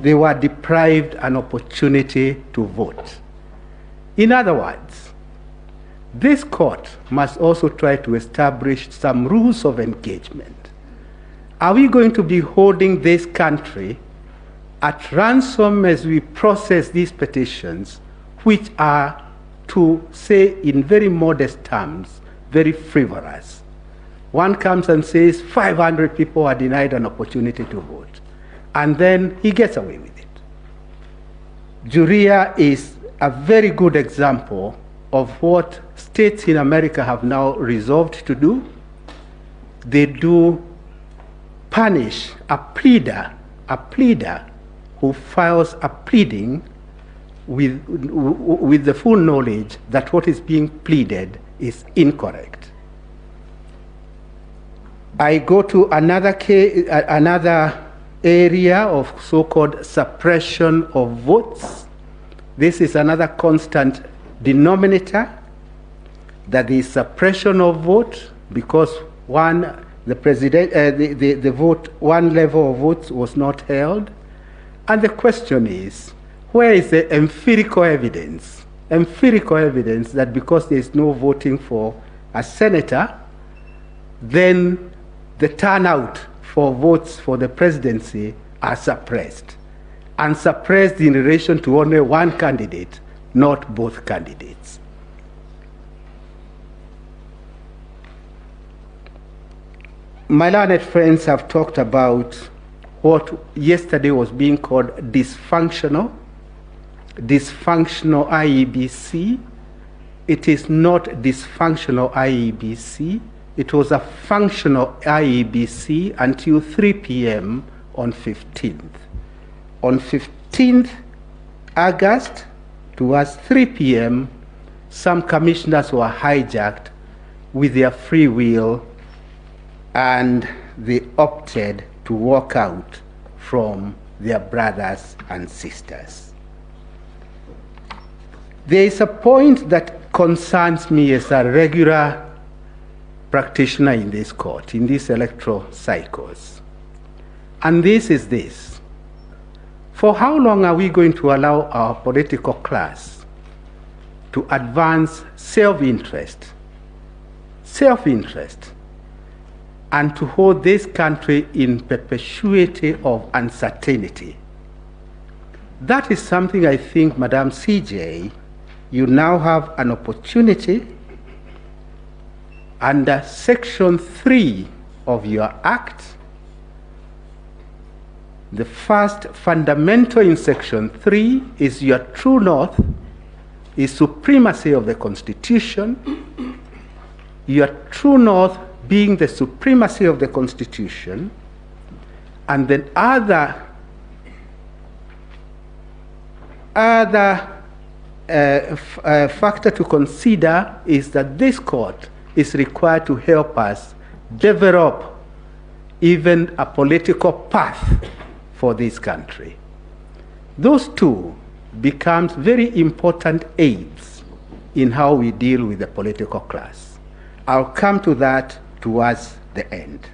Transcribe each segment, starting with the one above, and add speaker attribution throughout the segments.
Speaker 1: they were deprived an opportunity to vote. In other words, this court must also try to establish some rules of engagement. Are we going to be holding this country at ransom as we process these petitions, which are, to say in very modest terms, very frivolous? One comes and says 500 people are denied an opportunity to vote, and then he gets away with it. Juria is a very good example of what states in America have now resolved to do. They do punish a pleader who files a pleading with the full knowledge that what is being pleaded is incorrect. I go to another area of so-called suppression of votes. This is another constant denominator, that is suppression of vote, because one level of votes was not held. And the question is, where is the empirical evidence? Empirical evidence that because there is no voting for a senator, then the turnout for votes for the presidency are suppressed, and suppressed in relation to only one candidate, not both candidates. My learned friends have talked about what yesterday was being called dysfunctional IEBC. It is not dysfunctional IEBC. It was a functional IEBC until 3 p.m. on 15th. On 15th August, towards 3 p.m., some commissioners were hijacked with their free will, and they opted to walk out from their brothers and sisters. There is a point that concerns me as a regular practitioner in this court, in these electoral cycles. And this is this: for how long are we going to allow our political class to advance self-interest, and to hold this country in perpetuity of uncertainty? That is something I think, Madam CJ, you now have an opportunity under Section 3 of your Act. The first fundamental in Section 3 is your true north, is supremacy of the Constitution. Your true north being the supremacy of the Constitution, and then other factor to consider is that this court is required to help us develop even a political path for this country. Those two become very important aids in how we deal with the political class. I'll come to that towards the end.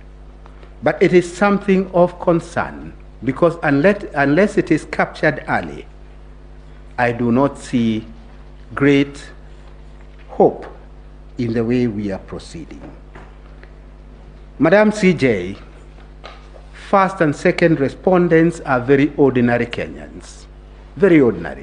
Speaker 1: But it is something of concern, because unless it is captured early, I do not see great hope in the way we are proceeding. Madam CJ, first and second respondents are very ordinary Kenyans, very ordinary.